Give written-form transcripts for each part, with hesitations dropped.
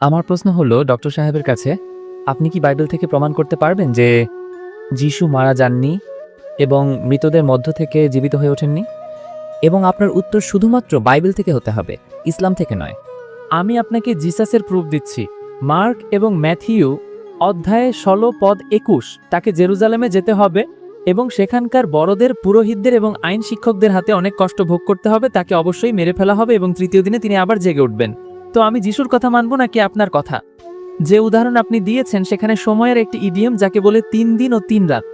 আমার প্রশ্ন হলো ডক্টর সাহেবের কাছে, আপনি কি বাইবেল থেকে প্রমাণ করতে পারবেন যে যিশু মারা যাননি এবং মৃতদের মধ্য থেকে জীবিত হয়ে ওঠেননি? এবং আপনার উত্তর শুধুমাত্র বাইবেল থেকে হতে হবে, ইসলাম থেকে নয়। আমি আপনাকে জিসাসের প্রুফ দিচ্ছি। মার্ক এবং ম্যাথিউ অধ্যায়ে 16 পদ 21 তাকে জেরুজালেমে যেতে হবে এবং সেখানকার বড়দের, পুরোহিতদের এবং আইন শিক্ষকদের হাতে অনেক কষ্ট ভোগ করতে হবে। তাকে অবশ্যই মেরে ফেলা হবে এবং তৃতীয় দিনে তিনি আবার জেগে উঠবেন। তো আমি যিশুর কথা মানব নাকি আপনার কথা? যে উদাহরণ আপনি দিয়েছেন সেখানে সময়ের একটি ইডিয়ম যাকে বলে 3 দিন ও 3 রাত।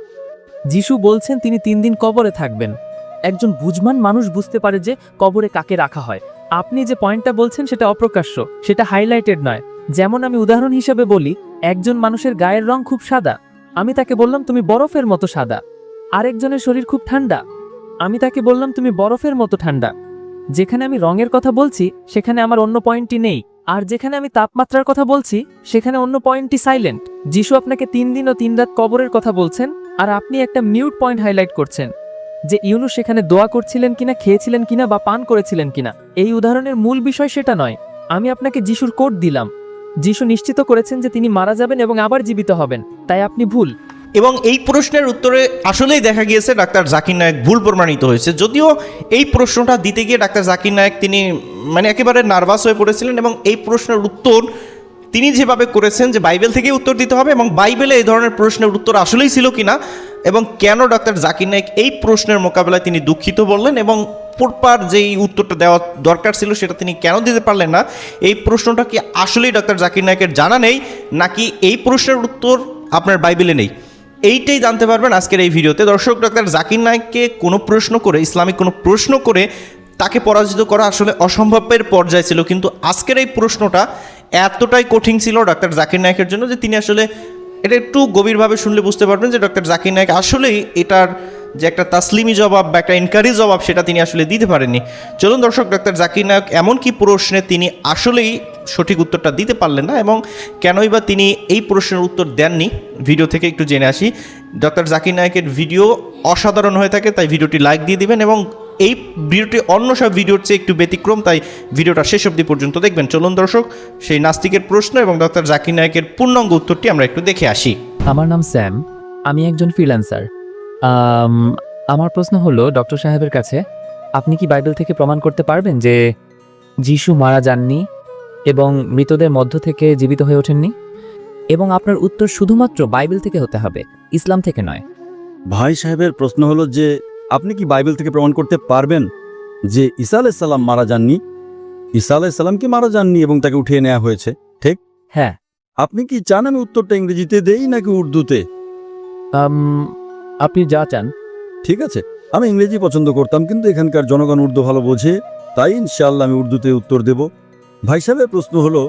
যিশু বলছেন তিনি 3 দিন কবরে থাকবেন। একজন বুঝমান মানুষ বুঝতে পারে যে কবরে কাকে রাখা হয়। আপনি যে পয়েন্টটা বলছেন সেটা অপ্রকাশ্য, সেটা হাইলাইটেড নয়। যেমন আমি উদাহরণ হিসেবে বলি, একজন মানুষের গায়ের রং খুব সাদা, আমি তাকে বললাম তুমি বরফের মতো সাদা। আরেকজনের শরীর খুব ঠান্ডা, আমি তাকে বললাম তুমি বরফের মতো ঠান্ডা। যেখানে আমি রঙের কথা বলছি সেখানে আমার অন্য পয়েন্টটি নেই, আর যেখানে আমি তাপমাত্রার কথা বলছি সেখানে অন্য পয়েন্টটি সাইলেন্ট। যিশু আপনাকে 3 দিন ও 3 রাত কবরের কথা বলছেন, আর আপনি একটা মিউট পয়েন্ট হাইলাইট করছেন যে ইউনুস সেখানে দোয়া করছিলেন কিনা, খেয়েছিলেন কিনা বা পান করেছিলেন কিনা। এই উদাহরণের মূল বিষয় সেটা নয়। আমি আপনাকে যিশুর কোড দিলাম। যিশু নিশ্চিত করেছেন যে তিনি মারা যাবেন এবং আবার জীবিত হবেন, তাই আপনি ভুল। এবং এই প্রশ্নের উত্তরে আসলেই দেখা গিয়েছে ডাক্তার জাকির নায়েক ভুল প্রমাণিত হয়েছে। যদিও এই প্রশ্নটা দিতে গিয়ে ডাক্তার জাকির নায়েক তিনি একেবারে নার্ভাস হয়ে পড়েছিলেন, এবং এই প্রশ্নের উত্তর তিনি যেভাবে করেছেন যে বাইবেল থেকেই উত্তর দিতে হবে, এবং বাইবেলে এই ধরনের প্রশ্নের উত্তর আসলেই ছিল কিনা, এবং কেন ডাক্তার জাকির নায়েক এই প্রশ্নের মোকাবেলায় তিনি দুঃখিত বললেন এবং প্রপার যেই উত্তরটা দেওয়া দরকার ছিল সেটা তিনি কেন দিতে পারলেন না, এই প্রশ্নটা কি আসলেই ডাক্তার জাকির নায়েকের জানা নেই, নাকি এই প্রশ্নের উত্তর আপনার বাইবেলে নেই, এইটাই জানতে পারবেন আজকের এই ভিডিওতে। দর্শক, ডাক্তার জাকির নায়েককে কোনো প্রশ্ন করে, ইসলামিক কোনো প্রশ্ন করে তাকে পরাজিত করা আসলে অসম্ভবের পর্যায়ে ছিল, কিন্তু আজকের এই প্রশ্নটা এতটাই কঠিন ছিল ডাক্তার জাকির নায়েকের জন্য যে তিনি আসলে এটা একটু গভীরভাবে শুনলে বুঝতে পারবেন যে ডক্টর জাকির নায়েক আসলেই এটার যে একটা তাসলিমি জবাব বা একটা ইনকারি জবাব সেটা তিনি আসলে দিতে পারেননি। চলুন দর্শক, ডক্টর জাকির নায়েক এমন কি প্রশ্নে তিনি আসলেই সঠিক উত্তরটা দিতে পারলেন না এবং কেনই বা তিনি এই প্রশ্নের উত্তর দেননি, ভিডিও থেকে একটু জেনে আসি। ডক্টর জাকির নায়েকের ভিডিও অসাধারণ হয়ে থাকে, তাই ভিডিওটি লাইক দিয়ে দিবেন, এবং এই ভিডিওটি অন্য সব ভিডিওর চেয়ে একটু ব্যতিক্রম, তাই ভিডিওটা শেষ অবধি পর্যন্ত দেখবেন। চলুন দর্শক, সেই নাস্তিকের প্রশ্ন এবং ডক্টর জাকির নায়েকের পূর্ণাঙ্গ উত্তরটি আমরা একটু দেখে আসি। আমার নাম স্যাম, আমি একজন ফ্রিল্যান্সার। আমার প্রশ্ন হলো ডক্টর সাহেবের কাছে, আপনি কি বাইবেল থেকে প্রমাণ করতে পারবেন যে যিশু মারা যাননি এবং মৃতদের মধ্য থেকে জীবিত হয়ে ওঠেননি? এবং আপনার উত্তর শুধুমাত্র বাইবেল থেকে হতে হবে, ইসলাম থেকে নয়। ভাই সাহেবের প্রশ্ন হলো যে আপনি কি বাইবেল থেকে প্রমাণ করতে পারবেন যে ঈসা আলাইহিসসালাম মারা যাননি? ঈসা আলাইহিসসালামকে মারা যাননি এবং তাকে উঠিয়ে নেওয়া হয়েছে, ঠিক? হ্যাঁ। আপনি কি চান আমি উত্তরটা ইংরেজিতে দেই নাকি উর্দুতে? আপনি যা চান। ঠিক আছে, আমি ইংরেজি পছন্দ করতাম, কিন্তু এখানকার জনগণ উর্দু ভালো বোঝে, তাই ইনশাআল্লাহ আমি উর্দুতে উত্তর দেব। ভাই সাহেবের প্রশ্ন হলো,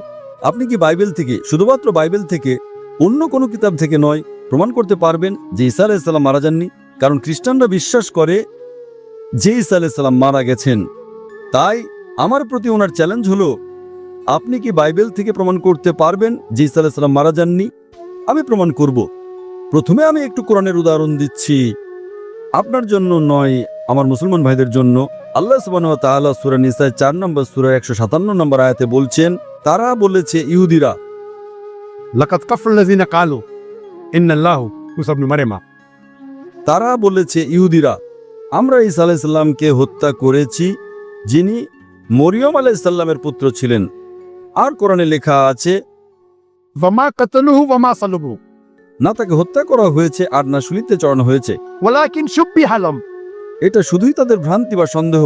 আপনি কি বাইবেল থেকে, শুধুমাত্র বাইবেল থেকে, অন্য কোনো কিতাব থেকে নয়, প্রমাণ করতে পারবেন যে ঈসা আলাইহিসসালাম মারা যাননি? কারণ খ্রিস্টানরা বিশ্বাস করে যে ঈসা আলাইহিসসালাম মারা গেছেন। তাই আমার প্রতি ওনার চ্যালেঞ্জ হলো, আপনি কি বাইবেল থেকে প্রমাণ করতে পারবেন যে ঈসা আলাইহিসসালাম মারা যাননি? আমি প্রমাণ করব। প্রথমে আমি একটু কোরআনের উদাহরণ দিচ্ছি, আপনার জন্য নয়, আমার মুসলমান ভাইদের জন্য। আল্লাহ সুবহানাহু ওয়া তাআলা সূরা নিসায় 4 নম্বর সূরা 157 নম্বর আয়াতে বলছেন, তারা বলেছে ইহুদিরা, লাকাদ কাফারাল্লাযিনা ক্বালু ইন্নাল্লাহু ঈসা ইবনে মারইয়াম। তারা বলেছে ইহুদিরা, আমরা ঈসা আলাইহিস সালামকে হত্যা করেছি, যিনি মরিয়ম আলাইহিস সালামের পুত্র ছিলেন। আর কোরআনে লেখা আছে, ওয়া মা কাতালুহু ওয়া মা সালাবুহু, না তাকে হত্যা করা হয়েছে আর না শুলিতে চড়ানো হয়েছে। ওয়ালাকিন শুব্বিহা লাহুম। এটা শুধুই তাদের ভ্রান্তি বা সন্দেহ।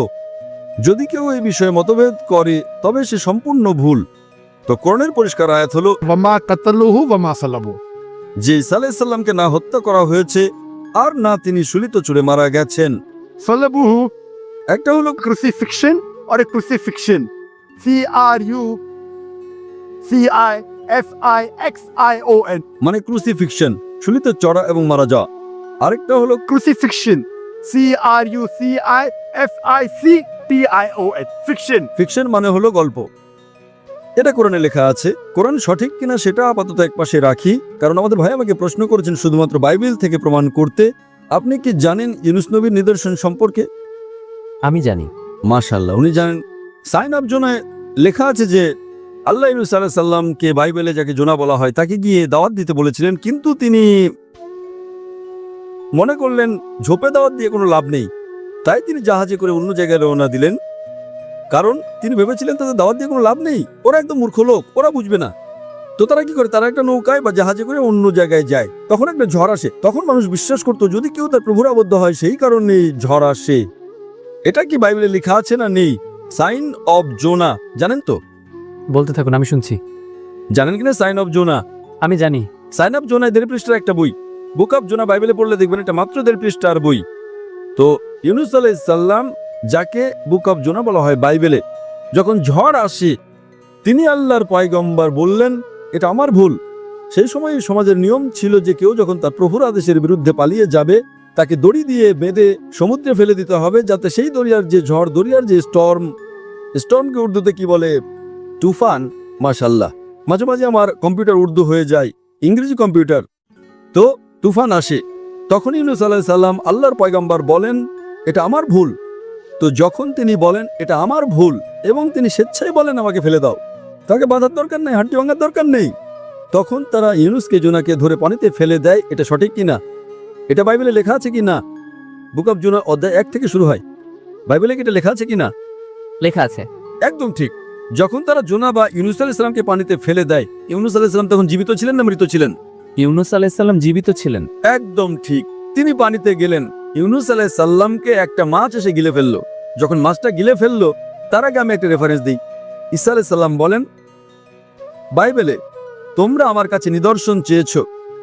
যদি কেউ এই বিষয়ে মতভেদ করে তবে সে সম্পূর্ণ ভুল। তো কোরআনের পরিষ্কার আয়াত হলো, ওয়া মা কাতালুহু ওয়া মা সালাবুহু, যে ঈসা আলাইহিস সালামকে না হত্যা করা হয়েছে আর না তিনি শুলিত চড়ে মারা গেছেন। সালাবুহু একটা হলো ক্রুসিফিকশন আর ক্রুসিফিকশন, CRUCIFIXION, মানে ক্রুসিফিকশন, শুলিতে চড়া এবং মারা যাওয়া। আরেকটা হলো ক্রুসিফিকশন, CRUCIFICTION, ফিকশন। ফিকশন মানে হলো গল্প। এটা কোরআনে লেখা আছে। কোরআন সঠিক কিনা সেটা আপাতত একপাশে রাখি, কারণ আমাদের ভাই আমাকে প্রশ্ন করেছেন শুধুমাত্র বাইবেল থেকে প্রমাণ করতে। আপনি কি জানেন ইউনুস নবীর নিদর্শন সম্পর্কে? আমি জানি। মাশাআল্লাহ, উনি জানেন। সাইন আপ জোনায় লেখা আছে যে আল্লাহ ইউনূস আলাইহিস সালামকে বাইবেলে যাকে জোনা বলা হয় তাকে গিয়ে দাওয়াত দিতে বলেছিলেন, কিন্তু তিনি মনে করলেন ঝোপে দাওয়াত দিয়ে কোনো লাভ নেই, তাই তিনি জাহাজে করে অন্য জায়গায় রওনা দিলেন। কারণ তিনি ভেবেছিলেন তাদের দাওয়াত দিয়ে কোনো লাভ নেই, ওরা একদম মূর্খ লোক, ওরা বুঝবে না। তো তারা কি করে, তারা একটা নৌকায় বা জাহাজে করে অন্য জায়গায় যায়। তখন একটা ঝড় আসে। তখন মানুষ বিশ্বাস করতো যদি কেউ তার প্রভুর আবদ্ধ হয় সেই কারণে ঝড় আসে। এটা কি বাইবেলে লেখা আছে না নেই? সাইন অফ জোনা জানেন তো? বলতে থাকুন, আমি শুনছি। জানেন কিনা সাইন অফ জোনা? আমি জানি। সাইন অফ জোনা 1.5 পৃষ্ঠার একটা বই। বুক অফ জোনা বাইবেলে পড়লে দেখবেন এটা মাত্র 1.5 পৃষ্ঠার বই। তো ইউনূস আলাইহিস সালাম, যাকে বুক অফ জোনা বলা হয় বাইবেলে, যখন ঝড় আসে তিনি আল্লাহর পয়গম্বর বললেন এটা আমার ভুল। সেই সময় সমাজের নিয়ম ছিল যে কেউ যখন তার প্রভুর আদেশের বিরুদ্ধে পালিয়ে যাবে তাকে দড়ি দিয়ে বেঁধে সমুদ্রে ফেলে দিতে হবে, যাতে সেই দরিয়ার যে ঝড়, দরিয়ার যে স্টর্মকে উর্দুতে কি বলে? তুফান। মাশাআল্লাহ, মাঝে মাঝে আমার কম্পিউটার উর্দু হয়ে যায়, ইংরেজি কম্পিউটার। তো তুফান আসে, তখন ইউনূস আলাইহিস সালাম আল্লাহর পয়গম্বর বলেন এটা আমার ভুল। তো যখন তিনি বলেন এটা আমার ভুল এবং তিনি স্বেচ্ছায় বলেন আমাকে ফেলে দাও, তাকে বাঁধার দরকার নেই, হাড্ডি ভাঙার দরকার নেই, তখন তারা ইউনূসকে জোনাকে ধরে পানিতে ফেলে দেয়। এটা সঠিক কিনা? এটা বাইবেলে লেখা আছে কি না? বুক অফ জোনা অধ্যায় 1 থেকে শুরু হয়। বাইবেলে কি এটা লেখা আছে কি না? লেখা আছে। একদম ঠিক। যখন তারা জোনা বা ইউনূস আলাইহিস সালামকে পানিতে ফেলে দেয়, ইউনূস আলাইহিস সালাম তখন জীবিত ছিলেন না মৃত ছিলেন? ইউনূস আলাইহিস সালাম জীবিত ছিলেন। একদম ঠিক। তিনি পানিতে গেলেন, ইউনূস আলাইহিস সালামকে একটা মাছ এসে গিলে ফেললো। যখন মাছটা গিলে ফেললো, তার আগে আমি একটা রেফারেন্স দিই। ঈসা আলাইহিস সালাম বলেন বাইবেলে, তোমরা আমার কাছে নিদর্শন চেয়েছো,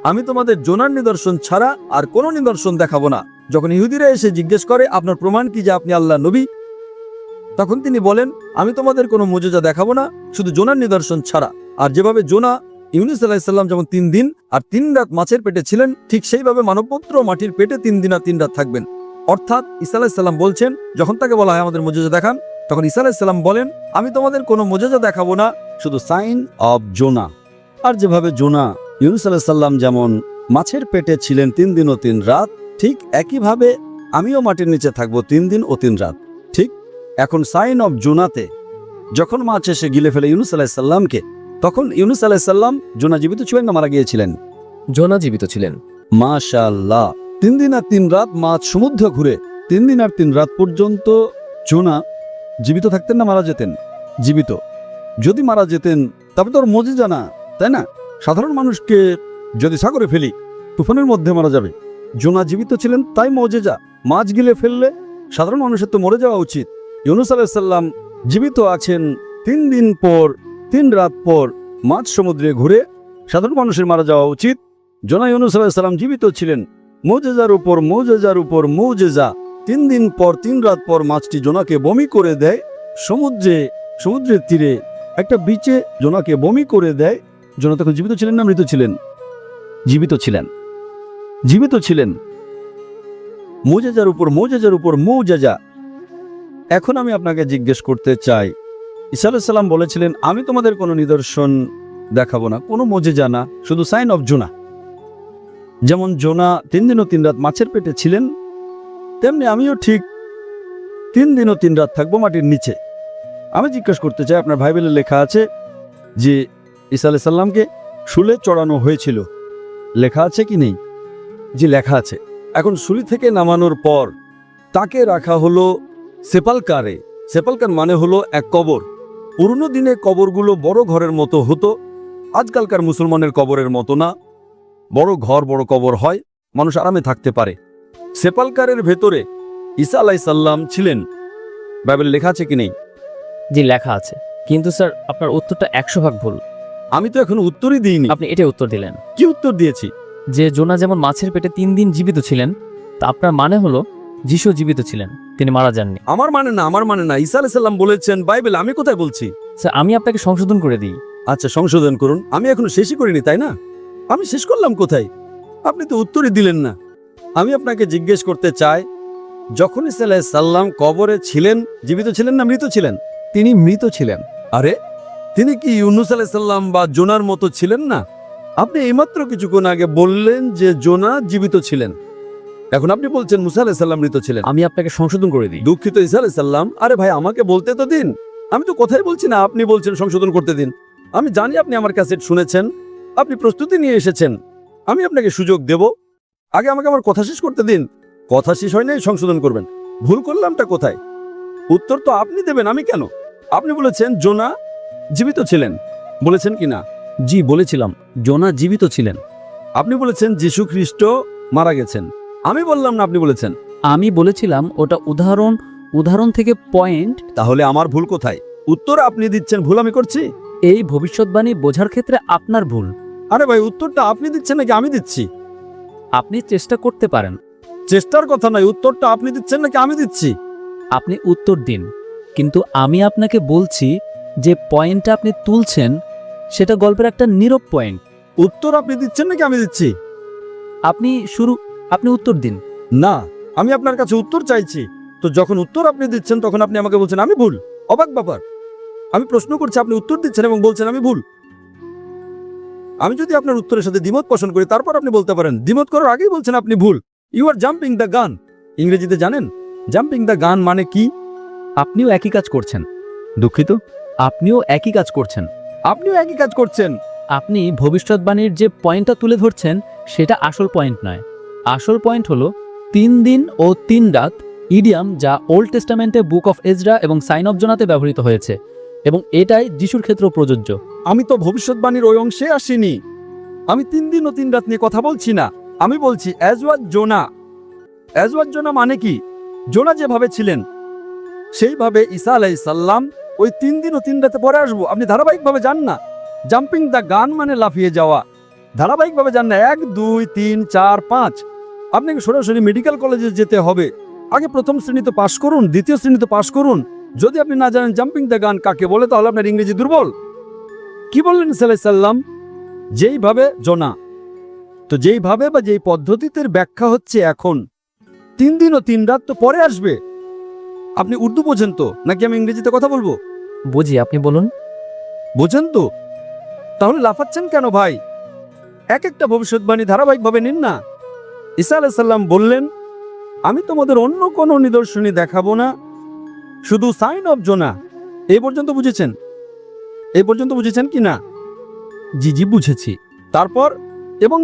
আমি তোমাদের জোনার নিদর্শন ছাড়া আর কোনো নিদর্শন দেখাবো না। যখন ইহুদিরা এসে জিজ্ঞেস করে আপনার প্রমাণ কি যে আপনি আল্লাহ নবী, তখন তিনি বলেন আমি তোমাদের কোনো মুজিজা দেখাবো না শুধু জোনার নিদর্শন ছাড়া। আর যেভাবে জোনা ইউনূস আলাইহিস সালাম যেমন 3 দিন আর 3 রাত মাছের পেটে ছিলেন, ঠিক সেইভাবে মানবপুত্র মাটির পেটে 3 দিন আর 3 রাত থাকবেন। অর্থাৎ ঈসা আলাইহিস সালাম বলছেন, যখন তাকে বলা হয় আমাদের মুজিজা দেখান, তখন ঈসা আলাইহিস সালাম বলেন আমি তোমাদের কোনো মুজিজা দেখাবো না, শুধু সাইন অফ জোনা। আর যেভাবে জোনা ইউনূস আলাইহিস সালাম যেমন মাছের পেটে ছিলেন 3 দিন ও 3 রাত, ঠিক একইভাবে আমিও মাটির নিচে থাকবো 3 দিন ও 3 রাত। ঠিক এখন সাইন অফ জোনাতে যখন মাছ এসে গিলে ফেলে ইউনূস আলাইহিস সালামকে, তখন ইউনূস আলাইহিস সালাম, জোনা জীবিত ছিলেন না মারা গিয়েছিলেন? জোনা জীবিত ছিলেন। মাশাআল্লাহ। 3 দিন আর 3 রাত মাছ সমুদ্র ঘুরে 3 দিন আর 3 রাত পর্যন্ত জোনা জীবিত থাকতেন না মারা যেতেন? জীবিত। যদি মারা যেতেন তবে তো ওর মুজিজা না, তাই না? সাধারণ মানুষকে যদি সাগরে ফেলি তুফানের মধ্যে মারা যাবে, জোনা জীবিত ছিলেন তাই মুজিজা। মাছ গিলে ফেললে সাধারণ মানুষের তো মরে যাওয়া উচিত। ইউনূস আলাইহিস সালাম জীবিত আছেন 3 দিন পর 3 রাত পর মাছ সমুদ্রে ঘুরে, সাধারণ মানুষের মারা যাওয়া উচিত। জোনা ইউনূস আলাইহিস সালাম জীবিত ছিলেন, মুজিজার উপর মুজিজার উপর মুজিজা। 3 দিন পর 3 রাত পর মাছটি জোনাকে বমি করে দেয় সমুদ্রের তীরে একটা বিচে জোনাকে বমি করে দেয়। জোনা তখন জীবিত ছিলেন না মৃত ছিলেন? জীবিত ছিলেন। জীবিত ছিলেন। মুজিজার উপর মুজিজার উপর মুজিজা। এখন আমি আপনাকে জিজ্ঞেস করতে চাই, ঈসা আলাইহিস সালাম বলেছিলেন আমি তোমাদের কোনো নিদর্শন দেখাবো না, কোনো মুজিজা না, শুধু সাইন অফ জোনা। যেমন জোনা 3 দিন ও 3 রাত মাছের পেটে ছিলেন, তেমনি আমিও ঠিক 3 দিন ও 3 রাত থাকবো মাটির নিচে। আমি জিজ্ঞেস করতে চাই, আপনার বাইবেলে লেখা আছে যে ঈসা আলাইহিস সালামকে শুলে চড়ানো হয়েছিল, লেখা আছে কি নেই? জি লেখা আছে। এখন শুলি থেকে নামানোর পর তাকে রাখা হলো সেপালকারে। সেপালকার মানে হলো এক কবর। পুরনো দিনে কবরগুলো বড় ঘরের মতো হতো, আজকালকার মুসলমানের কবরের মতো না। বড় ঘর বড় কবর হয়, মানুষ আরামে থাকতে পারে। সেপালকারের ভেতরে ঈসা আলাইহিস সালাম ছিলেন, বাইবেলে লেখা আছে কি নেই? জি লেখা আছে, কিন্তু স্যার আপনার উত্তরটা 100% ভুল। আমি তো এখন উত্তরই দিইনি। আপনি এটাই উত্তর দিলেন কি উত্তর দিয়েছি? যে জোনা যেমন মাছের পেটে 3 দিন জীবিত ছিলেন, তা আপনার মানে হলো যিশু জীবিত ছিলেন, তিনি মারা যাননি। আমার মানে না, ঈসা আলাইহিস সালাম বলেছেন বাইবেল, আমি কোথায় বলছি? স্যার আমি আপনাকে সংশোধন করে দিই। আচ্ছা সংশোধন করুন, আমি এখনো শেষই করিনি, তাই না? আমি শেষ করলাম কোথায়? আপনি তো উত্তরই দিলেন না। আমি আপনাকে জিজ্ঞেস করতে চাই, যখন ঈসা আলাইহিস সালাম কবরে ছিলেন, জীবিত ছিলেন না মৃত ছিলেন? তিনি মৃত ছিলেন। আরে তিনি কি ইউনূস আলাইহিস সালাম বা জোনার মতো ছিলেন না? আপনি এইমাত্র কিছুক্ষণ আগে বললেন যে জোনা জীবিত ছিলেন, এখন আপনি বলছেন মুসা আলাইহিস সালাম মৃত ছিলেন। আমি আপনাকে সংশোধন করে দিই। দুঃখিত ঈসা আলাইহিস সালাম। আরে ভাই আমাকে বলতে তো দিন, আমি তো কথাই বলছি না, আপনি বলছেন সংশোধন করতে দিন। আমি জানি আপনি আমার ক্যাসেট শুনেছেন, আপনি প্রস্তুতি নিয়ে এসেছেন, আমি আপনাকে সুযোগ দেব। আগে আমাকে আমার কথা শেষ করতে দিন। কথা শেষ হয় নাই, সংশোধন করবেন। ভুল করলামটা কোথায়? উত্তর তো আপনি দেবেন, আমি কেন? আপনি বলেছেন জোনা জীবিত ছিলেন, বলেছেন কি না? জি বলেছিলাম, জোনা জীবিত ছিলেন। আপনি বলেছেন যীশু খ্রিস্ট মারা গেছেন, আমি বললাম না, আপনি বলেছেন। আমি বলেছিলাম ওটা উদাহরণ থেকে পয়েন্ট। তাহলে আমার ভুল কোথায়? উত্তর আপনি দিচ্ছেন, ভুল আমি করছি? এই ভবিষ্যৎবাণী বোঝার ক্ষেত্রে আপনার ভুল। আরে ভাই, উত্তরটা আপনি দিচ্ছেন নাকি আমি দিচ্ছি? আপনি চেষ্টা করতে পারেন। চেষ্টার কথা নয়, উত্তরটা আপনি দিচ্ছেন নাকি আমি দিচ্ছি? আপনি উত্তর দিন, কিন্তু আমি আপনাকে বলছি যে পয়েন্টটা আপনি তুলছেন সেটা গল্পের একটা নীরব পয়েন্ট। উত্তর আপনি দিচ্ছেন নাকি আমি দিচ্ছি? আপনি উত্তর দিন। না, আমি আপনার কাছে উত্তর চাইছি। তো যখন উত্তর আপনি দিচ্ছেন তখন আপনি আমাকে বলছেন আমি ভুল। অবাক ব্যাপার। আমি প্রশ্ন করছি, আপনি উত্তর দিচ্ছেন এবং বলছেন আমি ভুল। আমি যদি আপনার উত্তরের সাথে দ্বিমত পোষণ করি, তারপর আপনি বলতে পারেন। দ্বিমত করার আগেই বলছেন আপনি ভুল। You R jumping the gun. ইংরেজিতে জানেন জাম্পিং দ্য গান মানে কি? আপনিও একই কাজ করছেন। দুঃখিত, আপনিও একই কাজ করছেন। আপনিও একই কাজ করছেন। আপনি ভবিষ্যৎবাণীর যে পয়েন্টটা তুলে ধরছেন সেটা আসল পয়েন্ট নয়। আসল পয়েন্ট হলো 3 দিন ও 3 রাত ইডিয়াম, যা ওল্ড টেস্টামেন্টে বুক অফ এজরা এবং সাইন অফ জোনাতে ব্যবহৃত হয়েছে, এবং এটাই যিশুর ক্ষেত্রেও প্রযোজ্য। আমি তো ভবিষ্যৎবাণীর ওই অংশে আসিনি। আমি 3 দিন ও 3 রাত নিয়ে কথা বলছি না। আমি বলছি অ্যাজওয়াজ জোনা। অ্যাজওয়াজ জোনা মানে কি? জোনা যেভাবে ছিলেন সেইভাবে ঈসা আলাইহিস সালাম ওই 3 দিন ও 3 রাতে পরে আসবো। আপনি ধারাবাহিকভাবে যান না। জাম্পিং দ্য গান মানে লাফিয়ে যাওয়া। ধারাবাহিকভাবে যান না, 1 2 3 4 5। আপনাকে সরাসরি মেডিকেল কলেজে যেতে হবে। আগে প্রথম শ্রেণীতে পাশ করুন, দ্বিতীয় শ্রেণীতে পাশ করুন। যদি আপনি না জানেন জাম্পিং দ্য গান কাকে বলে, তাহলে আপনার ইংরেজি দুর্বল। কি বললেন সাল্লাম? যেইভাবে জোনা। তো যেইভাবে বা যেই পদ্ধতিতে ব্যাখ্যা হচ্ছে এখন 3 দিন ও 3 রাত তো পরে আসবে। আপনি উর্দু বোঝেন তো, নাকি আমি ইংরেজিতে কথা বলবো? বুঝি, আপনি বলুন। বোঝেন তো? তাহলে লাফাচ্ছেন কেন ভাই? এক একটা ভবিষ্যৎবাণী ধারাবাহিকভাবে নিন না। ঈসা আলাইহিস সালাম বললেন, আমি তোমাদের অন্য কোনো নিদর্শনী দেখাবো না, শুধু সাইন অফ জোনা। এই পর্যন্ত বুঝেছেন? এই পর্যন্ত বুঝেছেন কি না? জি বুঝেছি। তারপর এবং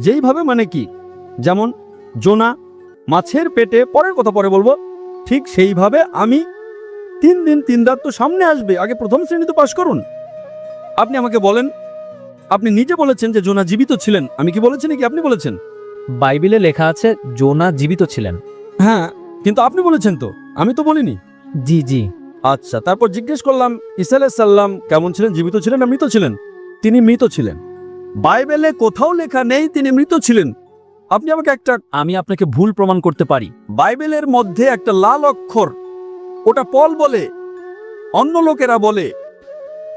যেইভাবে মানে কি? যেমন জোনা মাছের পেটে, পরের কথা পরে বলবো, ঠিক সেইভাবে আমি 3 দিন 3 রাত তো সামনে আসবে। আগে প্রথম শ্রেণীতে পাশ করুন। আপনি আমাকে বলেন, আপনি নিজে বলেছেন যে জোনা জীবিত ছিলেন। আমি কি বলেছি নাকি আপনি বলেছেন? বাইবেলে লেখা আছে জোনা জীবিত ছিলেন। হ্যাঁ, কিন্তু আপনি বলেছেন তো, আমি তো বলিনি। জি। আচ্ছা, তারপর জিজ্ঞেস করলাম ঈসা আলাইহিস সালাম কেমন ছিলেন, জীবিত ছিলেন না মৃত ছিলেন? তিনি মৃত ছিলেন। বাইবেলে কোথাও লেখা নেই তিনি মৃত ছিলেন। আপনি আমাকে আমি আপনাকে ভুল প্রমাণ করতে পারি। বাইবেলের মধ্যে একটা লাল অক্ষর, ওটা পল বলে, অন্য লোকেরা বলে,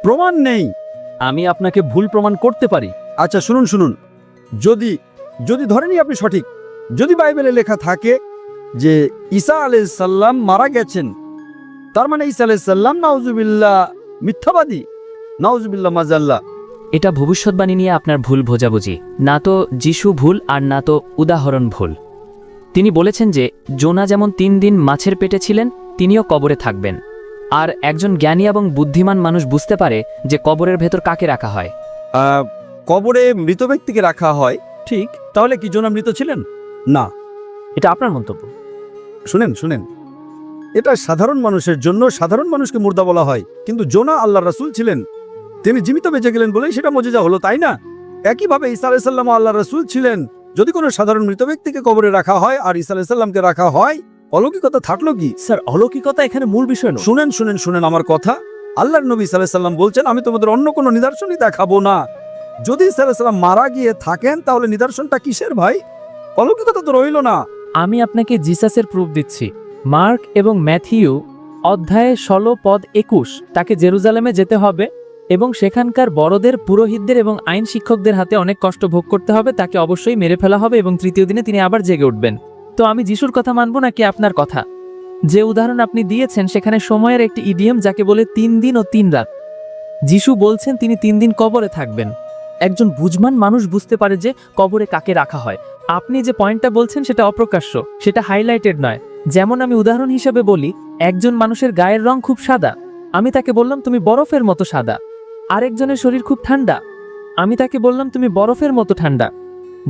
প্রমাণ নেই। আমি আপনাকে ভুল প্রমাণ করতে পারি। আচ্ছা শুনুন, যদি ধরেনি আপনি সঠিক, যদি বাইবেলে লেখা থাকে যে ঈসা আলাইহিস সালাম মারা গেছেন, তার মানে ঈসা আলাইহিস সালাম নাউজুবিল্লাহ মিথ্যাবাদী, নাউজুবিল্লাহ মাজাল্লাহ। এটা ভবিষ্যৎবাণী নিয়ে আপনার ভুল বোঝাবুঝি। না তো যিশু ভুল আর না তো উদাহরণ ভুল। তিনি বলেছেন যে জোনা যেমন 3 দিন মাছের পেটে ছিলেন, তিনিও কবরে থাকবেন। আর একজন জ্ঞানী এবং বুদ্ধিমান মানুষ বুঝতে পারে যে কবরের ভেতর কাকে রাখা হয়। কবরে মৃত ব্যক্তিকে রাখা হয়, ঠিক। তাহলে কি জোনা মৃত ছিলেন? না। এটা আপনার মন্তব্য। শুনেন, এটা সাধারণ মানুষের জন্য, সাধারণ মানুষকে মুর্দা বলা হয়, কিন্তু জোনা আল্লাহর রাসূল ছিলেন। তিনি জীবিত বেঁচে গেলেন বলেই সেটা মজেজা হলো, তাই না? একইভাবে ঈসা আলাইহিস সালাম আল্লাহর রাসূল ছিলেন। যদি কোনো সাধারণ মৃত ব্যক্তিকে কবরে রাখা হয় আর ঈসা আলাইহিস সালামকে রাখা হয়, অলৌকিকতা থাকলো কি? স্যার, অলৌকিকতা এখানে মূল বিষয় নয়। শুনেন আমার কথা। আল্লাহর নবী সাল্লাল্লাহু আলাইহি সাল্লাম বলছেন, আমি তোমাদের অন্য কোনো নিদর্শনই দেখাবো না। যদি সাল্লাল্লাহু আলাইহি সাল্লাম মারা গিয়ে থাকেন, তাহলে নিদর্শনটা কিসের ভাই? অলৌকিকতা তো রইল না। আমি আপনাকে জিসাসের প্রুফ দিচ্ছি। মার্ক এবং ম্যাথিউ অধ্যায়ে 16 পদ 21 তাকে জেরুজালেমে যেতে হবে এবং সেখানকার বড়দের, পুরোহিতদের এবং আইন শিক্ষকদের হাতে অনেক কষ্ট ভোগ করতে হবে। তাকে অবশ্যই মেরে ফেলা হবে এবং তৃতীয় দিনে তিনি আবার জেগে উঠবেন। তো আমি যিশুর কথা মানব নাকি আপনার কথা? যে উদাহরণ আপনি দিয়েছেন সেখানে সময়ের একটি ইডিয়াম, যাকে বলে 3 দিন ও 3 রাত। যিশু বলছেন তিনি 3 দিন কবরে থাকবেন। একজন বুঝমান মানুষ বুঝতে পারে যে কবরে কাকে রাখা হয়। আপনি যে পয়েন্টটা বলছেন সেটা অপ্রকাশ্য, সেটা হাইলাইটেড নয়। যেমন আমি উদাহরণ হিসেবে বলি, একজন মানুষের গায়ের রং খুব সাদা, আমি তাকে বললাম তুমি বরফের মতো সাদা। আরেকজনের শরীর খুব ঠান্ডা, আমি তাকে বললাম তুমি বরফের মতো ঠান্ডা।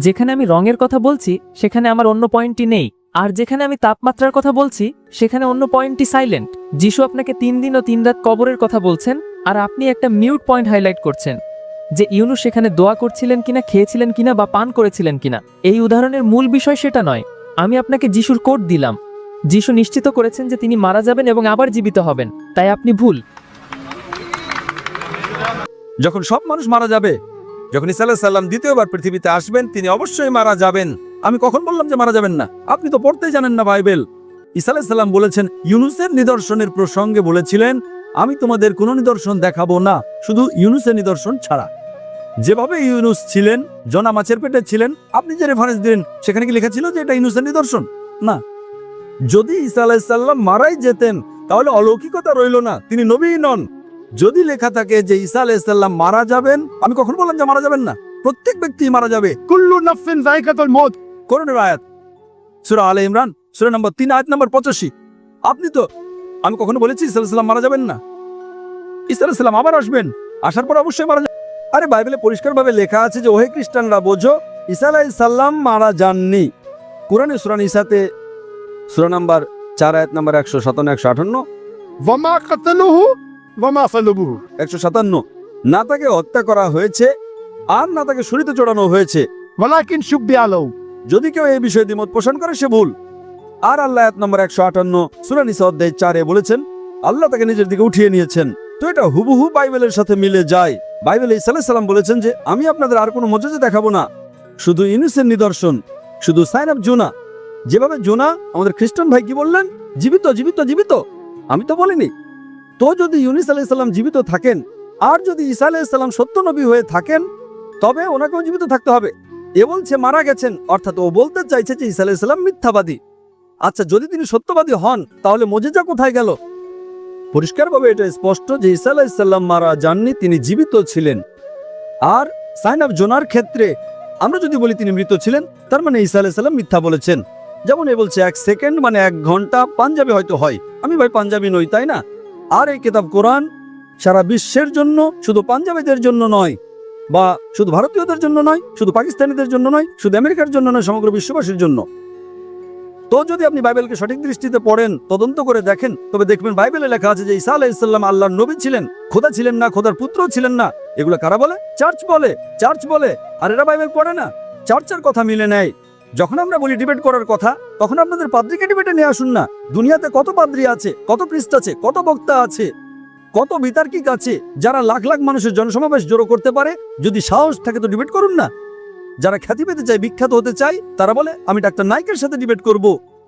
যেখানে আমি রঙের কথা বলছি সেখানে আমার অন্য পয়েন্টটি নেই, আর যেখানে আমি তাপমাত্রার কথা বলছি সেখানে অন্য পয়েন্টটি সাইলেন্ট। যিশু আপনাকে 3 দিন ও 3 রাত কবরের কথা বলছেন, আর আপনি একটা মিউট পয়েন্ট হাইলাইট করছেন যে ইউনুস সেখানে দোয়া করছিলেন কিনা, খেয়েছিলেন কিনা বা পান করেছিলেন কিনা। এই উদাহরণের মূল বিষয় সেটা নয়। আমি আপনাকে যিশুর কোড দিলাম। যিশু নিশ্চিত করেছেন যে তিনি মারা যাবেন এবং আবার জীবিত হবেন, তাই আপনি ভুল। যখন সব মানুষ মারা যাবে, যখন ঈসা আলাইহিস সালাম দ্বিতীয়বার পৃথিবীতে আসবেন, তিনি অবশ্যই মারা যাবেন। আমি কখন বললাম যে মারা যাবেন না? আপনি তো পড়তেই জানেন না বাইবেল। ঈসা আলাইহিস সালাম বলেছেন, ইউনুসের নিদর্শনের প্রসঙ্গে বলেছিলেন, আমি তোমাদের কোনো নিদর্শন দেখাবো না, শুধু ইউনুসের নিদর্শন ছাড়া। যেভাবে ইউনুস ছিলেন, জনা মাছের পেটে ছিলেন, আপনি যে রেফারেন্স দিলেন সেখানে কি লেখা ছিল যে এটা ইউনুসের নিদর্শন? না। যদি ঈসা আলাইহিস সালাম মারাই যেতেন তাহলে অলৌকিকতা রইল না, তিনি নবী নন। যদি লেখা থাকে যে ঈসা আলাইহিস সালাম মারা যাবেন, আমি কখন বললাম যে মারা যাবেন না? প্রত্যেক ব্যক্তি মারা যাবে। কুল্লু নাফসিন যায়কাতুল মউত। কোরআনের আয়াত, সূরা আলে ইমরান সূরা নম্বর 3 আয়াত নম্বর 85। আপনি তো, আমি কখনো বলেছি ঈসা আলাইহিস সালাম মারা যাবেন না? ঈসা আলাইহিস সালাম আবার আসবেন, আসার পর অবশ্যই মারা যাবেন। আরে বাইবেলে পরিষ্কারভাবে লেখা আছে যে ওহে খ্রিস্টানরা বোঝো, ঈসা আলাইহিস সালাম মারা যাননি। কোরআনে সূরা নিসাতে সূরা নাম্বার 4 আয়াত নাম্বার 157 158 ওয়ামা কাতালুহু ওয়ামা সালাবুহু। 157, না তাকে হত্যা করা হয়েছে আর না তাকে ছুরিতে চড়ানো হয়েছে, ওয়ালাকিন শুববিয়া লাহু। যদি কেউ এই বিষয়ে দ্বিমত পোষণ করে সে ভুল। আর আল্লাহ আয়াত নম্বর 158 সূরা নিসা অধ্যায় 4-এ বলেছেন আল্লাহ তাকে নিজের দিকে উঠিয়ে নিয়েছেন। তো এটা হুবহু বাইবেলের সাথে মিলে যায়। বাইবেলে ঈসা আলাইহিস সালাম বলেছেন যে আমি আপনাদের আর কোনো মুজিজা দেখাবো না, শুধু ইউনুসের নিদর্শন, শুধু সাইন অফ জোনা। যেভাবে জোনা, আমাদের খ্রিস্টান ভাই কি বললেন? জীবিত জীবিত জীবিত। আমি তো বলিনি। তো যদি ইউনুস আলাইহিস সালাম জীবিত থাকেন, আর যদি ঈসা আলাইহিস সালাম সত্য নবী হয়ে থাকেন, তবে ওনাকেও জীবিত থাকতে হবে। এ বলছে মারা গেছেন, অর্থাৎ ও বলতে চাইছে যে ঈসা আলাইহিস সালাম মিথ্যাবাদী। আচ্ছা, যদি তিনি সত্যবাদী হন তাহলে মুজিজা কোথায় গেল? পরিষ্কারভাবে এটা স্পষ্ট যে ঈসা আলাইহিস সালাম মারা যাননি, তিনি জীবিত ছিলেন। আর সাইন অফ জোনার ক্ষেত্রে আমরা যদি বলি তিনি মৃত ছিলেন, তার মানে ঈসা আলাইহিস সালাম মিথ্যা বলেছেন। যেমন এ বলছে 1 সেকেন্ড মানে 1 ঘন্টা, পাঞ্জাবি হয়তো হয়, আমি ভাই পাঞ্জাবি নই, তাই না? আর এই কিতাব কোরআন সারা বিশ্বের জন্য, শুধু পাঞ্জাবিদের জন্য নয়, বা শুধু ভারতীয়দের জন্য নয়, শুধু পাকিস্তানিদের জন্য নয়, শুধু আমেরিকার জন্য নয়, সমগ্র বিশ্ববাসীর জন্য। তো যদি আপনি বাইবেলকে সঠিক দৃষ্টিতে পড়েন, তদন্ত করে দেখেন, তবে দেখবেন বাইবেলে লেখা আছে যে ঈসা আলাইহিস সালাম আল্লাহর নবী ছিলেন, খোদা ছিলেন না, খোদার পুত্র ছিলেন না। এগুলো কারা বলে? চার্চ বলে। চার্চ বলে, আর এরা বাইবেল পড়ে না। চার্চের কথা মিলে নেয়। যখন আমরা বলি ডিবেট করার কথা, তখন আপনাদের পাদ্রীকে ডিবেটে নিয়ে আসুন না। দুনিয়াতে কত পাদ্রী আছে, কত পৃষ্ঠ আছে, কত বক্তা আছে, কত বিতার্কিক আছে, যারা লাখ লাখ মানুষের জনসমাবেশ জড়ো করতে পারে। যদি সাহস থাকে তো ডিবেট করুন না। যারা খ্যাতি পেতে চায়, বিখ্যাত হতে চায়, তারা বলে আমি ডাক্তার নাইকের সাথে ডিবেট করব।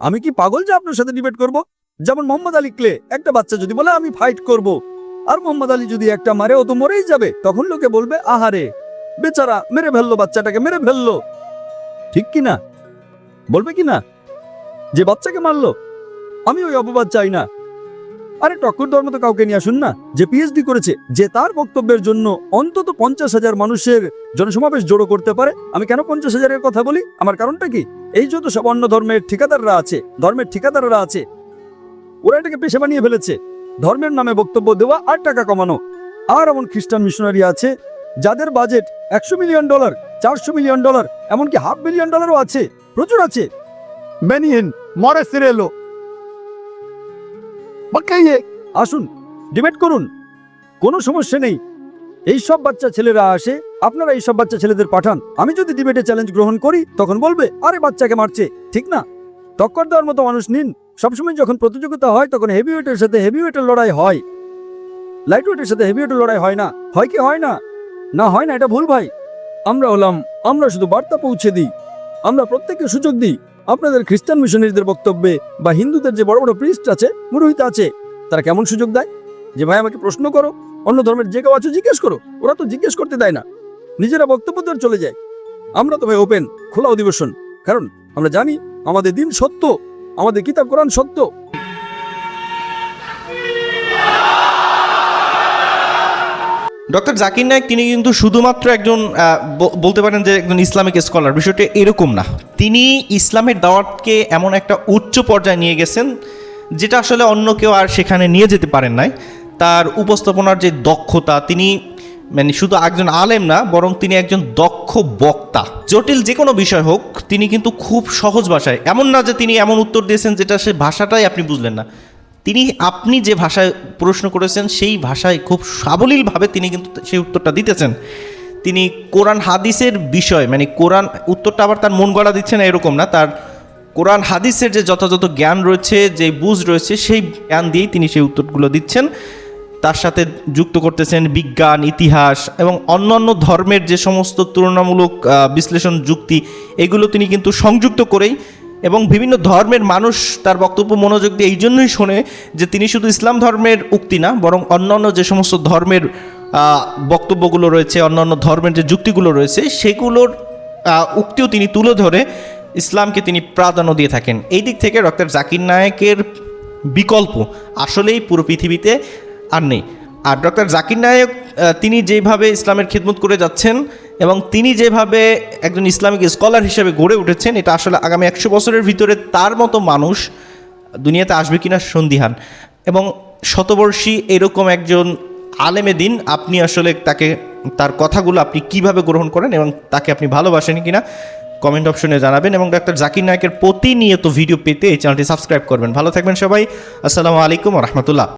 আমি কি পাগল যে আপনার সাথে ডিবেট করব? যেমন মোহাম্মদ আলী ক্লে, একটা বাচ্চা যদি বলে আমি ফাইট করব, আর মোহাম্মদ আলী যদি একটা মারে, ও তো মরেই যাবে, তখন লোকে বলবে আহারে বেচারা মেরে ফেললো, বাচ্চাটাকে মেরে ফেললো। ঠিক কি না? বলবে কি না যে বাচ্চাকে মারলো? আমি ওই অপবাদ চাই না। আরে টক্কর ধর্ম তো কাউকে নিয়ে আসুন না, যে পিএইচডি করেছে, যে তার বক্তব্যের জন্য অন্তত 50,000 মানুষের জনসমাবেশ জড়ো করতে পারে। আমি কেন 50,000-এর কথা বলি? আমার কারণটা কি? এই যত সব অন্য ধর্মের ঠিকাদাররা আছে, ধর্মের ঠিকাদাররা আছে, ওরা এটাকে পেশা বানিয়ে ফেলেছে, ধর্মের নামে বক্তব্য দেওয়া আর টাকা কমানো। আর এমন খ্রিস্টান মিশনারি আছে যাদের বাজেট $100 মিলিয়ন, $400 মিলিয়ন, এমনকি $500 মিলিয়ন আছে, প্রচুর আছে। বেনিয়েন মরে সিরেলো বাকাইয়ে। আসুন ডিবেট করুন, কোনো সমস্যা নেই। এই সব বাচ্চা ছেলেরা আসে, আপনারা এই সব বাচ্চা ছেলেদের পাঠান। আমি যদি ডিবেটে চ্যালেঞ্জ গ্রহণ করি, তখন বলবে আরে বাচ্চাকে মারছে, ঠিক না? টক্কর দেওয়ার মতো মানুষ নিন। সবসময় যখন প্রতিযোগিতা হয়, তখন হেভিওয়েটের সাথে হেভিওয়েটের লড়াই হয়, লাইট ওয়েটের সাথে হেভিওয়েটের লড়াই হয় না। হয় কি হয় না? না হয় না, এটা ভুল ভাই। আমরা শুধু বার্তা পৌঁছে দিই, আমরা প্রত্যেককে সুযোগ দিই। আপনাদের খ্রিস্টান মিশনারিদের বক্তব্যে বা হিন্দুদের যে বড় বড় প্রিস্ট আছে, পুরোহিত আছে, তারা কেমন সুযোগ দেয় যে ভাই আমাকে প্রশ্ন করো, অন্য ধর্মের যে কেউ আছে জিজ্ঞেস করো। ওরা তো জিজ্ঞেস করতে দেয় না, নিজেরা বক্তব্য দিয়ে চলে যায়। আমরা তো ভাই ওপেন, খোলা অধিবেশন, কারণ আমরা জানি আমাদের দিন সত্য, আমাদের কিতাব কোরআন সত্য। ডক্টর জাকির নায়েক তিনি কিন্তু শুধুমাত্র একজন বলতে পারেন যে একজন ইসলামিক স্কলার, বিষয়টা এরকম না। তিনি ইসলামের দাওয়াতকে এমন একটা উচ্চ পর্যায়ে নিয়ে গেছেন যেটা আসলে অন্য কেউ আর সেখানে নিয়ে যেতে পারেন নাই। তার উপস্থাপনার যে দক্ষতা, তিনি মানে শুধু একজন আলেম না, বরং তিনি একজন দক্ষ বক্তা। জটিল যে কোনো বিষয় হোক, তিনি কিন্তু খুব সহজ ভাষায়, এমন না যে তিনি এমন উত্তর দিয়েছেন যেটা সে ভাষাটাই আপনি বুঝলেন না, তিনি আপনি যে ভাষায় প্রশ্ন করেছেন সেই ভাষায় খুব সাবলীলভাবে তিনি কিন্তু সেই উত্তরটা দিতেছেন। তিনি কোরআন হাদিসের বিষয়, মানে কোরআন উত্তরটা আবার তার মন গড়া দিচ্ছে না এরকম না, তার কোরআন হাদিসের যে যথাযথ জ্ঞান রয়েছে, যে বুঝ রয়েছে, সেই জ্ঞান দিয়েই তিনি সেই উত্তরগুলো দিচ্ছেন। তার সাথে যুক্ত করতেছেন বিজ্ঞান, ইতিহাস এবং অন্যান্য ধর্মের যে সমস্ত তুলনামূলক বিশ্লেষণ যুক্তি, এগুলো তিনি কিন্তু সংযুক্ত করেই, এবং বিভিন্ন ধর্মের মানুষ তার বক্তব্য মনোযোগ দিয়ে এই জন্যই শোনে যে তিনি শুধু ইসলাম ধর্মের উক্তি না, বরং অন্যান্য যে সমস্ত ধর্মের বক্তব্যগুলো রয়েছে, অন্যান্য ধর্মের যে যুক্তিগুলো রয়েছে, সেগুলোর উক্তিও তিনি তুলে ধরে ইসলামকে তিনি প্রাধান্য দিয়ে থাকেন। এই দিক থেকে ডক্টর জাকির নায়েকের বিকল্প আসলেই পুরো পৃথিবীতে আর নেই। আর ডক্টর জাকির নায়েক তিনি যেভাবে ইসলামের খিদমত করে যাচ্ছেন এবং তিনি যেভাবে একজন ইসলামিক স্কলার হিসেবে গড়ে উঠেছেন, এটা আসলে আগামী 100 বছরের ভিতরে তার মতো মানুষ দুনিয়াতে আসবে কিনা সন্দিহান। এবং শতবর্ষী এরকম একজন আলেমে দিন, আপনি আসলে তাকে, তার কথাগুলো আপনি কিভাবে গ্রহণ করেন এবং তাকে আপনি ভালোবাসেন কিনা কমেন্ট অপশনে জানাবেন। এবং ডক্টর জাকির নায়েকের প্রতিনিয়ত ভিডিও পেতে এই চ্যানেলটি সাবস্ক্রাইব করবেন। ভালো থাকবেন সবাই। আসসালামু আলাইকুম ওয়া রাহমাতুল্লাহ।